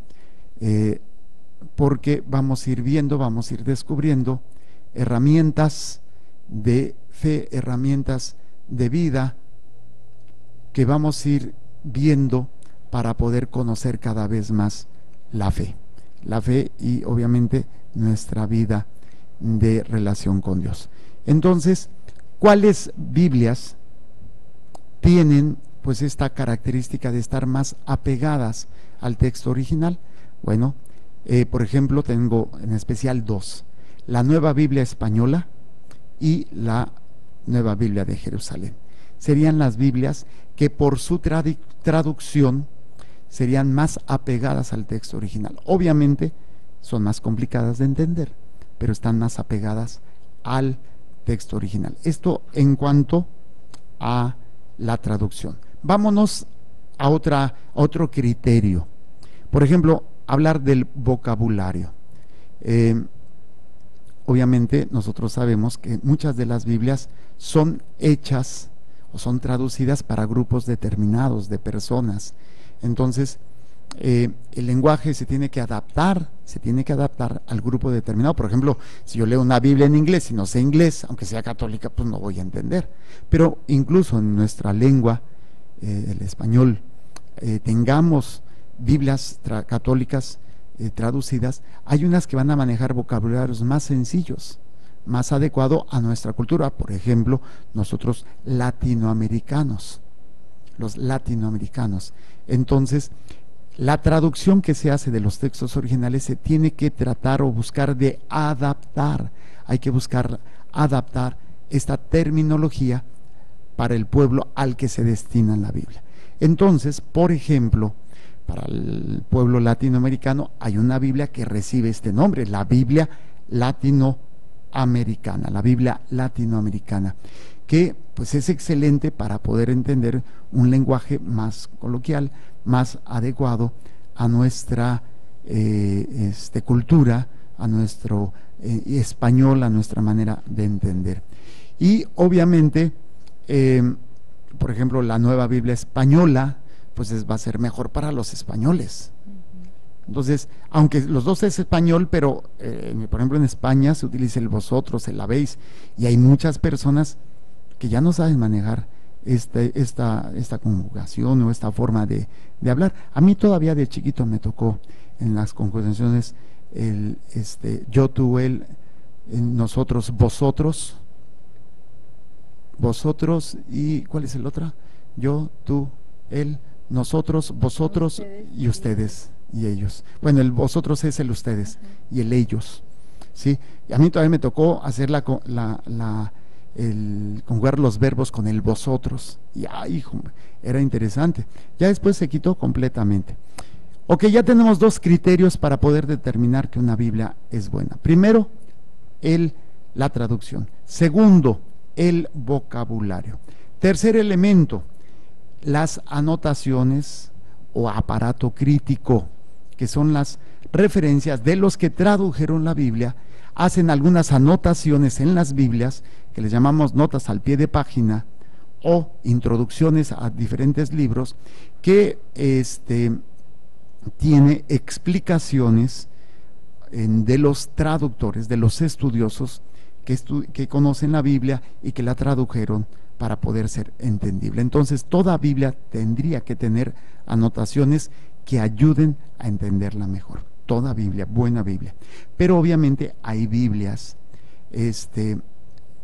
porque vamos a ir viendo, vamos a ir descubriendo herramientas de fe, herramientas de vida que vamos a ir viendo para poder conocer cada vez más la fe y obviamente nuestra vida de relación con Dios. Entonces, ¿cuáles Biblias tienen pues esta característica de estar más apegadas al texto original? Bueno, por ejemplo, tengo en especial 2: la Nueva Biblia Española y la Nueva Biblia de Jerusalén. Serían las Biblias que por su traducción serían más apegadas al texto original. Obviamente son más complicadas de entender, pero están más apegadas al texto original. Esto en cuanto a la traducción. Vámonos a otro criterio. Por ejemplo, hablar del vocabulario. Obviamente nosotros sabemos que muchas de las Biblias son hechas o son traducidas para grupos determinados de personas. Entonces, el lenguaje se tiene que adaptar al grupo determinado. Por ejemplo, si yo leo una Biblia en inglés y no sé inglés, aunque sea católica, pues no voy a entender. Pero incluso en nuestra lengua, el español, tengamos Biblias católicas traducidas, hay unas que van a manejar vocabularios más sencillos, más adecuado a nuestra cultura. Por ejemplo, nosotros latinoamericanos, los latinoamericanos. Entonces, la traducción que se hace de los textos originales se tiene que tratar o buscar de adaptar. Hay que buscar adaptar esta terminología para el pueblo al que se destina la Biblia. Entonces, por ejemplo, para el pueblo latinoamericano hay una Biblia que recibe este nombre, la Biblia latinoamericana, que pues es excelente para poder entender un lenguaje más coloquial, más adecuado a nuestra cultura, a nuestro español, a nuestra manera de entender. Y obviamente, por ejemplo, la Nueva Biblia Española, pues va a ser mejor para los españoles. Entonces, aunque los dos es español, pero por ejemplo en España se utiliza el vosotros, el habéis, y hay muchas personas que ya no saben manejar esta conjugación o esta forma de hablar. A mí todavía de chiquito me tocó en las conjugaciones el yo, tú, él, nosotros, vosotros, y ¿cuál es el otro? Yo, tú, él, nosotros, vosotros y ustedes y ellos. Bueno, el vosotros es el ustedes y el ellos, ¿sí? Y a mí todavía me tocó hacer conjugar los verbos con el vosotros, y ay, hijo, era interesante. Ya después se quitó completamente. Ok, ya tenemos dos criterios para poder determinar que una Biblia es buena. Primero, la traducción. Segundo, el vocabulario. Tercer elemento, las anotaciones o aparato crítico, que son las referencias de los que tradujeron la Biblia, hacen algunas anotaciones en las Biblias, que les llamamos notas al pie de página, o introducciones a diferentes libros, que tiene explicaciones de los traductores, de los estudiosos que conocen la Biblia y que la tradujeron para poder ser entendible. Entonces, toda Biblia tendría que tener anotaciones que ayuden a entenderla mejor. Toda Biblia, buena Biblia. Pero obviamente hay Biblias,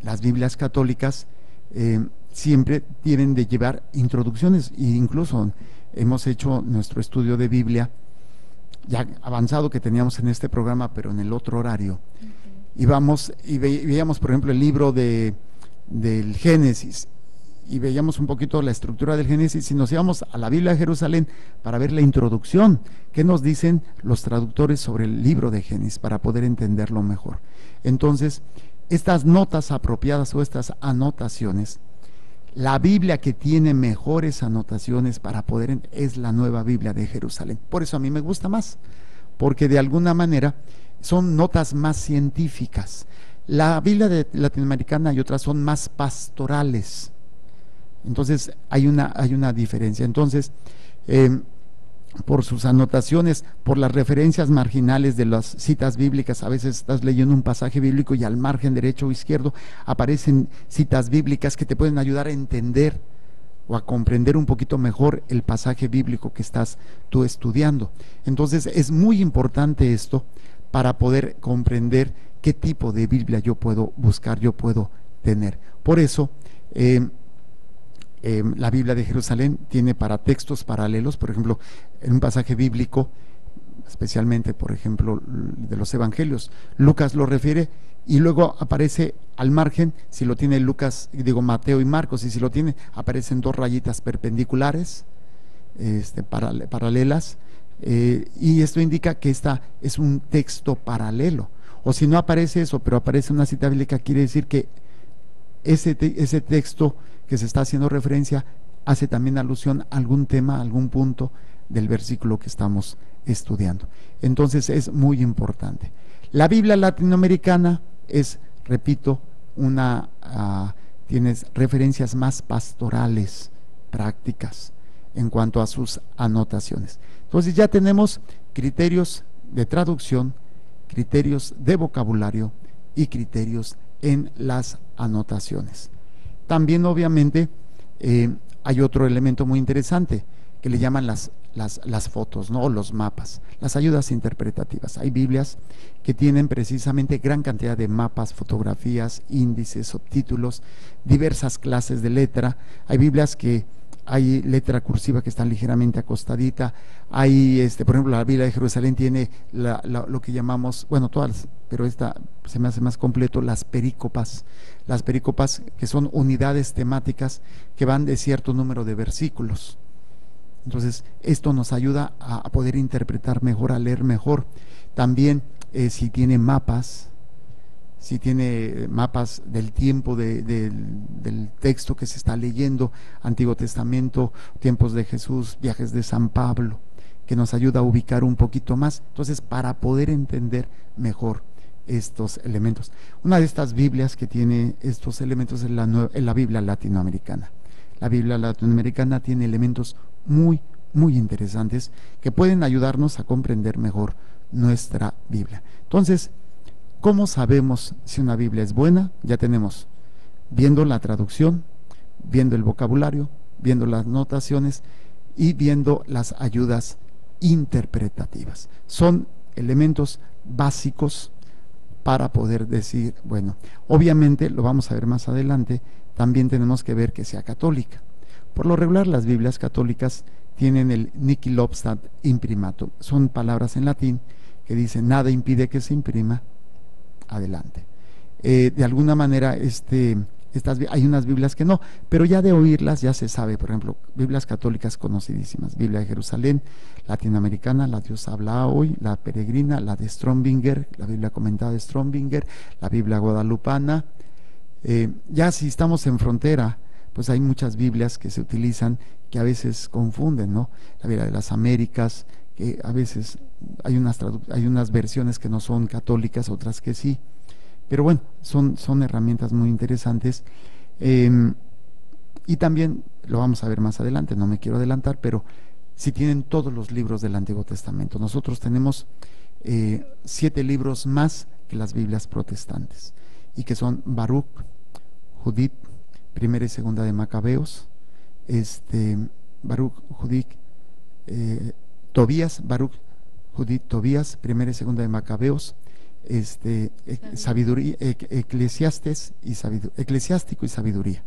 las Biblias católicas siempre deben de llevar introducciones, e incluso hemos hecho nuestro estudio de Biblia ya avanzado que teníamos en este programa, pero en el otro horario. Íbamos y veíamos, por ejemplo, el libro del Génesis, y veíamos un poquito la estructura del Génesis, y nos íbamos a la Biblia de Jerusalén para ver la introducción, qué nos dicen los traductores sobre el libro de Génesis, para poder entenderlo mejor. Entonces, estas notas apropiadas o estas anotaciones, la Biblia que tiene mejores anotaciones para poder es la Nueva Biblia de Jerusalén. Por eso a mí me gusta más, porque de alguna manera son notas más científicas. La Biblia latinoamericana y otras son más pastorales. Entonces hay una diferencia. Entonces, por sus anotaciones, por las referencias marginales de las citas bíblicas, a veces estás leyendo un pasaje bíblico y al margen derecho o izquierdo aparecen citas bíblicas que te pueden ayudar a entender o a comprender un poquito mejor el pasaje bíblico que estás tú estudiando. Entonces es muy importante esto para poder comprender qué tipo de Biblia yo puedo buscar, yo puedo tener. Por eso la Biblia de Jerusalén tiene para textos paralelos, por ejemplo, en un pasaje bíblico, especialmente, por ejemplo, de los evangelios, Lucas lo refiere y luego aparece al margen, si lo tiene Mateo y Marcos, y si lo tiene, aparecen dos rayitas perpendiculares, paralelas, y esto indica que esta es un texto paralelo. O si no aparece eso, pero aparece una cita bíblica, quiere decir que ese texto que se está haciendo referencia hace también alusión a algún tema, a algún punto del versículo que estamos estudiando. Entonces es muy importante. La Biblia latinoamericana es, repito, tienes referencias más pastorales, prácticas, en cuanto a sus anotaciones. Entonces ya tenemos criterios de traducción, criterios de vocabulario y criterios en las anotaciones. También obviamente hay otro elemento muy interesante que le llaman las fotos, ¿no? O los mapas, las ayudas interpretativas. Hay Biblias que tienen precisamente gran cantidad de mapas, fotografías, índices, subtítulos, diversas clases de letra. Hay Biblias que hay letra cursiva que está ligeramente acostadita. Hay, por ejemplo, la Biblia de Jerusalén tiene lo que llamamos, bueno, todas, pero esta se me hace más completo, las perícopas que son unidades temáticas que van de cierto número de versículos. Entonces, esto nos ayuda a poder interpretar mejor, a leer mejor. También, si tiene mapas, si tiene mapas del tiempo del texto que se está leyendo, Antiguo Testamento, tiempos de Jesús, viajes de San Pablo, que nos ayuda a ubicar un poquito más, entonces para poder entender mejor estos elementos. Una de estas Biblias que tiene estos elementos es la Biblia latinoamericana. La Biblia latinoamericana tiene elementos muy interesantes que pueden ayudarnos a comprender mejor nuestra Biblia. Entonces, ¿cómo sabemos si una Biblia es buena? Ya tenemos viendo la traducción, viendo el vocabulario, viendo las notaciones y viendo las ayudas interpretativas. Son elementos básicos para poder decir, bueno, obviamente lo vamos a ver más adelante, también tenemos que ver que sea católica. Por lo regular las Biblias católicas tienen el Nihil obstat imprimatur, son palabras en latín que dicen nada impide que se imprima, adelante. De alguna manera hay unas Biblias que no, pero ya de oírlas ya se sabe. Por ejemplo, Biblias católicas conocidísimas: Biblia de Jerusalén, latinoamericana, la Dios habla hoy, la peregrina, la de Strombinger, la Biblia comentada de Strombinger, la Biblia guadalupana. Ya si estamos en frontera, pues hay muchas Biblias que se utilizan que a veces confunden, ¿no? La Biblia de las Américas, que a veces hay unas versiones que no son católicas, otras que sí. Pero bueno, son herramientas muy interesantes, y también lo vamos a ver más adelante, no me quiero adelantar, pero si tienen todos los libros del Antiguo Testamento. Nosotros tenemos 7 libros más que las Biblias protestantes, y que son Baruch, Judith, Primera y Segunda de Macabeos, Baruch, Judith, Tobías, Baruch, Judith, Tobías, Primera y Segunda de Macabeos, sabiduría, eclesiástico y sabiduría,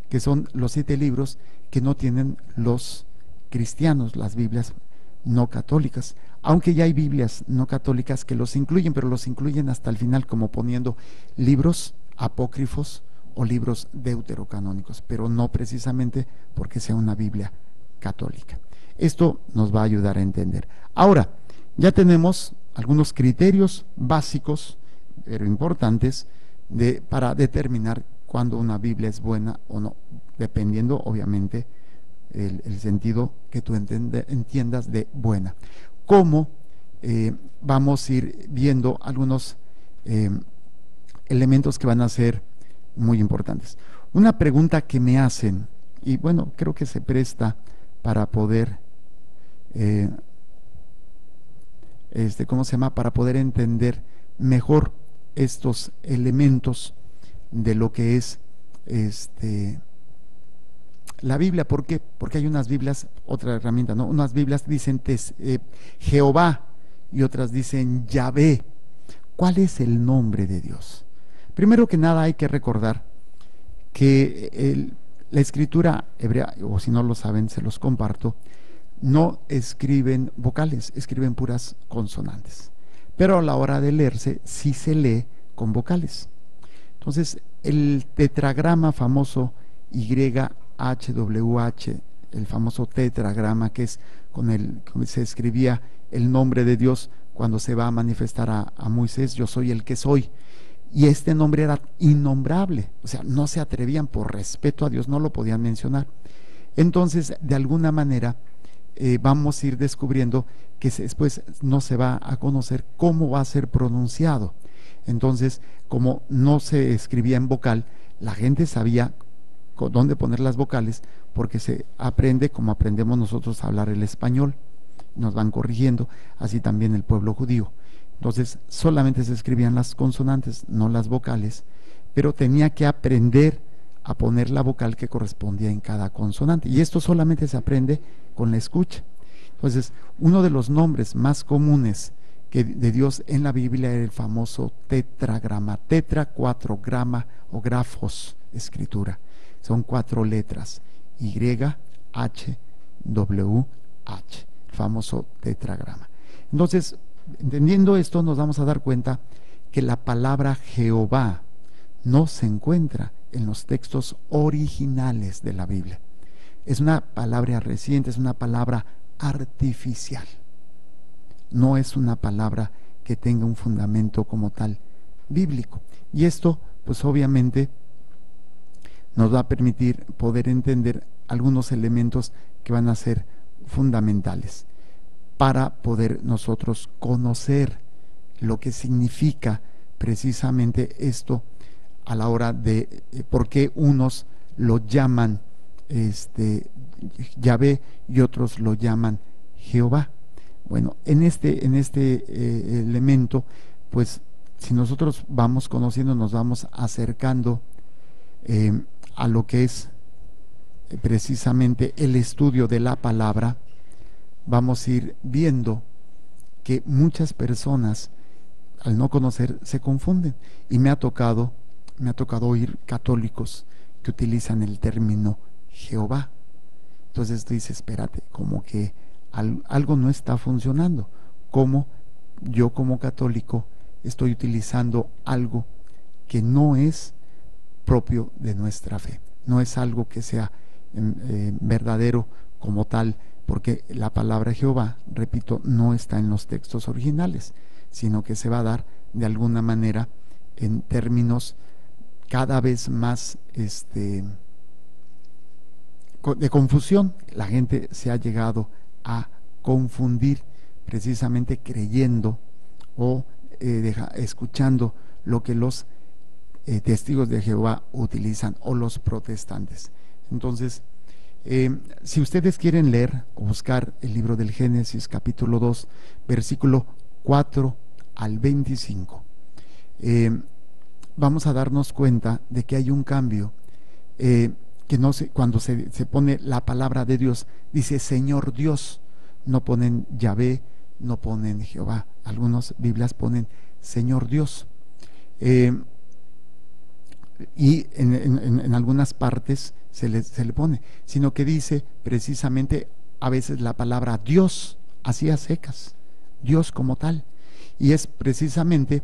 que son los 7 libros que no tienen los cristianos, las Biblias no católicas, aunque ya hay Biblias no católicas que los incluyen, pero los incluyen hasta el final como poniendo libros apócrifos o libros deuterocanónicos, pero no precisamente porque sea una Biblia católica. Esto nos va a ayudar a entender. Ahora, ya tenemos algunos criterios básicos, pero importantes, para determinar cuándo una Biblia es buena o no, dependiendo obviamente el sentido que tú entiendas de buena. ¿Cómo? Vamos a ir viendo algunos elementos que van a ser muy importantes. Una pregunta que me hacen, y bueno, creo que se presta para poder para poder entender mejor estos elementos de lo que es la Biblia. ¿Por qué? Porque hay unas Biblias, otra herramienta, ¿no? Unas Biblias dicen Jehová y otras dicen Yahvé. ¿Cuál es el nombre de Dios? Primero que nada hay que recordar que la escritura hebrea, o si no lo saben, se los comparto, no escriben vocales, escriben puras consonantes, pero a la hora de leerse sí se lee con vocales. Entonces el tetragrama famoso YHWH, el famoso tetragrama que es con el que se escribía el nombre de Dios cuando se va a manifestar a Moisés: yo soy el que soy. Y este nombre era innombrable, o sea, no se atrevían, por respeto a Dios, no lo podían mencionar. Entonces, de alguna manera, vamos a ir descubriendo que después no se va a conocer cómo va a ser pronunciado. Entonces, como no se escribía en vocal, la gente sabía dónde poner las vocales, porque se aprende como aprendemos nosotros a hablar el español, nos van corrigiendo, así también el pueblo judío. Entonces solamente se escribían las consonantes, no las vocales, pero tenía que aprender a poner la vocal que correspondía en cada consonante, y esto solamente se aprende con la escucha. Entonces, uno de los nombres más comunes de Dios en la Biblia era el famoso tetragrama. Tetra, 4, grama o grafos, escritura. Son 4 letras: Y, H, W, H, el famoso tetragrama. Entonces, entendiendo esto, nos vamos a dar cuenta que la palabra Jehová no se encuentra en los textos originales de la Biblia. Es una palabra reciente, es una palabra artificial. No es una palabra que tenga un fundamento como tal bíblico. Y esto, pues obviamente, nos va a permitir poder entender algunos elementos que van a ser fundamentales para poder nosotros conocer lo que significa precisamente esto a la hora de por qué unos lo llaman Yahvé y otros lo llaman Jehová. Bueno, en este elemento, pues si nosotros vamos conociendo, nos vamos acercando a lo que es precisamente el estudio de la palabra, vamos a ir viendo que muchas personas al no conocer se confunden, y me ha tocado oír católicos que utilizan el término Jehová. Entonces tú dices, espérate, como que algo no está funcionando. ¿Cómo yo como católico estoy utilizando algo que no es propio de nuestra fe? No es algo que sea verdadero como tal, porque la palabra Jehová, repito, no está en los textos originales, sino que se va a dar de alguna manera en términos cada vez más de confusión. La gente se ha llegado a confundir precisamente creyendo o escuchando lo que los testigos de Jehová utilizan, o los protestantes. Entonces, si ustedes quieren leer o buscar el libro del Génesis capítulo 2 versículo 4 al 25, vamos a darnos cuenta de que hay un cambio, que no se, cuando se pone la palabra de Dios, dice Señor Dios, no ponen Yahvé, no ponen Jehová. Algunas Biblias ponen Señor Dios, y en algunas partes se le pone, sino que dice precisamente a veces la palabra Dios, así a secas, Dios como tal. Y es precisamente,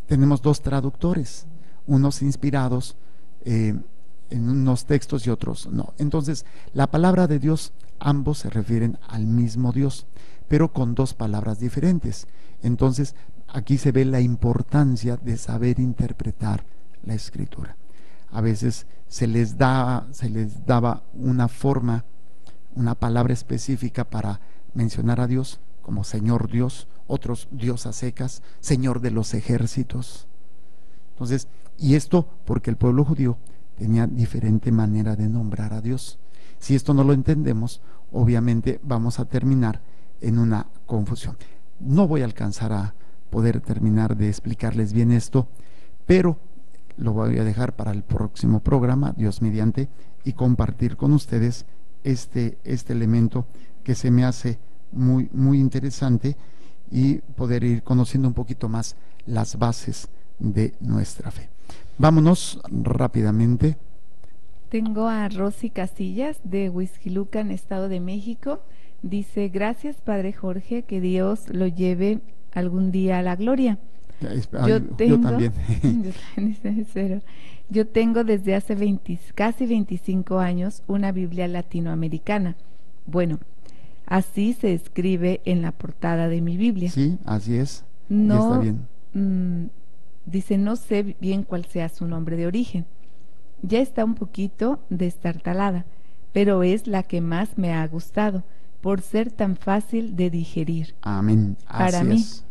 tenemos dos traductores, unos inspirados en unos textos y otros no. Entonces, la palabra de Dios, ambos se refieren al mismo Dios, pero con dos palabras diferentes. Entonces, aquí se ve la importancia de saber interpretar la Escritura. A veces se les daba una forma, una palabra específica para mencionar a Dios, como Señor Dios, otros Dios a secas, Señor de los ejércitos. Entonces, y esto porque el pueblo judío tenía diferente manera de nombrar a Dios. Si esto no lo entendemos, obviamente vamos a terminar en una confusión. No voy a alcanzar a poder terminar de explicarles bien esto, pero lo voy a dejar para el próximo programa, Dios mediante, y compartir con ustedes este elemento que se me hace muy, muy interesante, y poder ir conociendo un poquito más las bases de nuestra fe. Vámonos rápidamente. Tengo a Rosy Casillas de Huixquilucan, Estado de México. Dice: gracias Padre Jorge, que Dios lo lleve algún día a la gloria. Yo también. Yo tengo desde hace casi 25 años una Biblia latinoamericana. Bueno, así se escribe en la portada de mi Biblia. Sí, así es. No, está bien. Dice, no sé bien cuál sea su nombre de origen. Ya está un poquito destartalada, pero es la que más me ha gustado, por ser tan fácil de digerir. Amén. Para así mí. Es.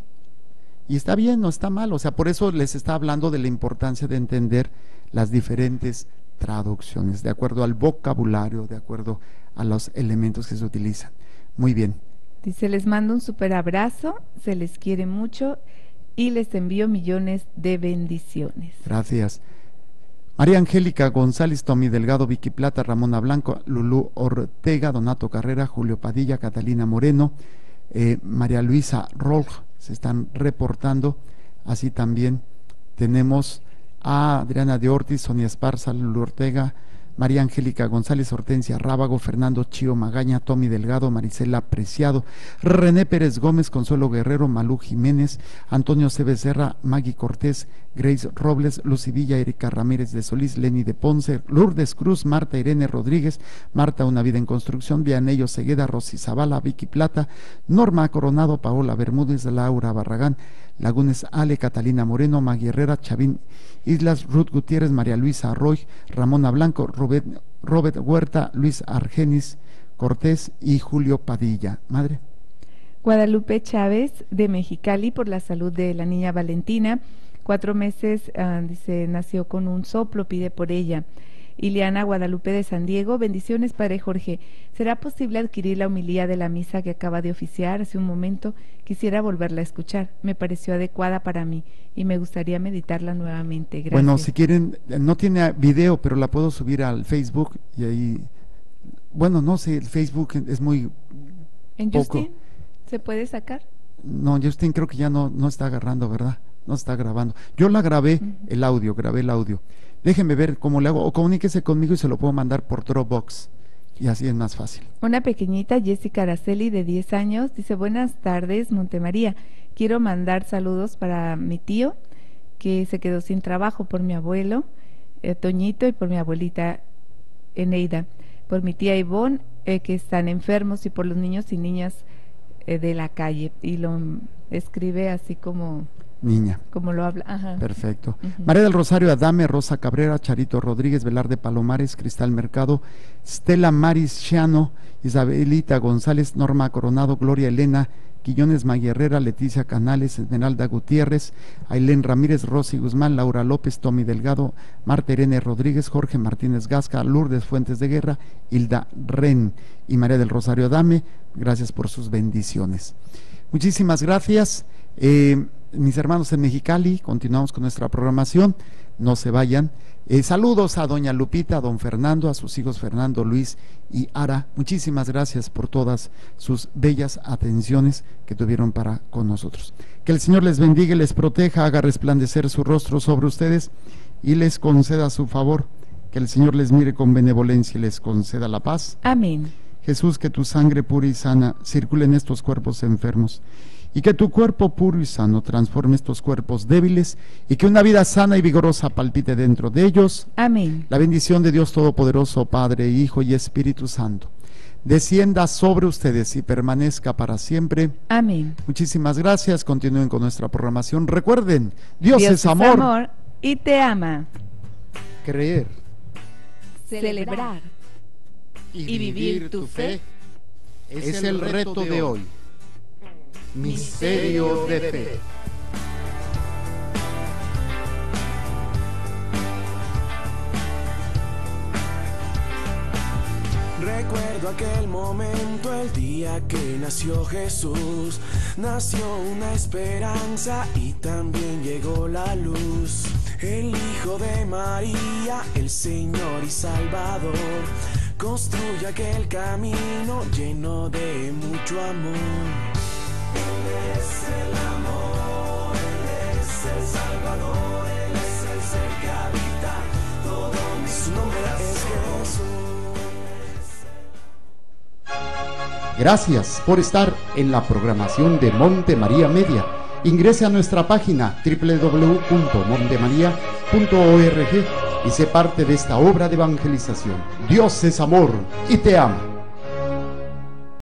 Y está bien, no está mal. O sea, por eso les está hablando de la importancia de entender las diferentes traducciones, de acuerdo al vocabulario, de acuerdo a los elementos que se utilizan. Muy bien. Dice, les mando un súper abrazo, se les quiere mucho y les envío millones de bendiciones. Gracias. María Angélica González, Tommy Delgado, Vicky Plata, Ramona Blanco, Lulú Ortega, Donato Carrera, Julio Padilla, Catalina Moreno, María Luisa Rolj se están reportando. Así también tenemos a Adriana de Ortiz, Sonia Esparza, Lulú Ortega, María Angélica González, Hortensia Rábago, Fernando Chío Magaña, Tommy Delgado, Marisela Preciado, René Pérez Gómez, Consuelo Guerrero, Malú Jiménez, Antonio C. Becerra, Maggie Cortés, Grace Robles, Lucy Villa, Erika Ramírez de Solís, Lenny de Ponce, Lourdes Cruz, Marta Irene Rodríguez, Marta Una Vida en Construcción, Vianello Cegueda, Rosy Zavala, Vicky Plata, Norma Coronado, Paola Bermúdez, Laura Barragán, Lagunes Ale, Catalina Moreno, Magui Herrera, Chavín Islas, Ruth Gutiérrez, María Luisa Arroy, Ramona Blanco, Robert Huerta, Luis Argenis Cortés y Julio Padilla. Madre. Guadalupe Chávez de Mexicali, por la salud de la niña Valentina, 4 meses, dice, nació con un soplo, pide por ella. Ileana Guadalupe de San Diego, bendiciones Padre Jorge, ¿será posible adquirir la homilía de la misa que acaba de oficiar hace un momento? Quisiera volverla a escuchar, me pareció adecuada para mí y me gustaría meditarla nuevamente. Gracias. Bueno, si quieren, no tiene video, pero la puedo subir al Facebook y ahí, bueno, no sé, el Facebook es muy ¿En poco. Justin se puede sacar? No, Justin creo que ya no está agarrando, ¿verdad? No está grabando. Yo la grabé, grabé el audio. Déjenme ver cómo le hago, o comuníquese conmigo y se lo puedo mandar por Dropbox, y así es más fácil. Una pequeñita, Jessica Araceli, de 10 años, dice, buenas tardes, Montemaría, quiero mandar saludos para mi tío, que se quedó sin trabajo, por mi abuelo, Toñito, y por mi abuelita, Eneida, por mi tía Ivonne, que están enfermos, y por los niños y niñas de la calle, y lo escribe así como... Niña. Como lo habla. Ajá. Perfecto. María del Rosario Adame, Rosa Cabrera, Charito Rodríguez, Velarde Palomares, Cristal Mercado, Stella Maris Chiano, Isabelita González, Norma Coronado, Gloria Elena, Quillones Maguerrera, Leticia Canales, Esmeralda Gutiérrez, Ailén Ramírez, Rosy Guzmán, Laura López, Tommy Delgado, Marta Irene Rodríguez, Jorge Martínez Gasca, Lourdes Fuentes de Guerra, Hilda Ren y María del Rosario Adame, gracias por sus bendiciones. Muchísimas gracias. Mis hermanos en Mexicali, continuamos con nuestra programación, no se vayan. Saludos a doña Lupita, a don Fernando, a sus hijos Fernando, Luis y Ara. Muchísimas gracias por todas sus bellas atenciones que tuvieron para con nosotros. Que el Señor les bendiga y les proteja, haga resplandecer su rostro sobre ustedes y les conceda su favor. Que el Señor les mire con benevolencia y les conceda la paz. Amén. Jesús, que tu sangre pura y sana circule en estos cuerpos enfermos, y que tu cuerpo puro y sano transforme estos cuerpos débiles, y que una vida sana y vigorosa palpite dentro de ellos. Amén. La bendición de Dios Todopoderoso, Padre, Hijo y Espíritu Santo, descienda sobre ustedes y permanezca para siempre. Amén. Muchísimas gracias, continúen con nuestra programación. Recuerden, Dios es amor y te ama. Creer, Celebrar y vivir tu fe es el reto de hoy. Misterio de fe. Recuerdo aquel momento, el día que nació Jesús. Nació una esperanza y también llegó la luz. El Hijo de María, el Señor y Salvador, construye aquel camino lleno de mucho amor. Él es el amor, Él es el Salvador, Él es el ser que habita todo mi corazón. Su nombre es Jesús. Gracias por estar en la programación de Monte María Media. Ingrese a nuestra página www.montemaria.org y sé parte de esta obra de evangelización. Dios es amor y te ama.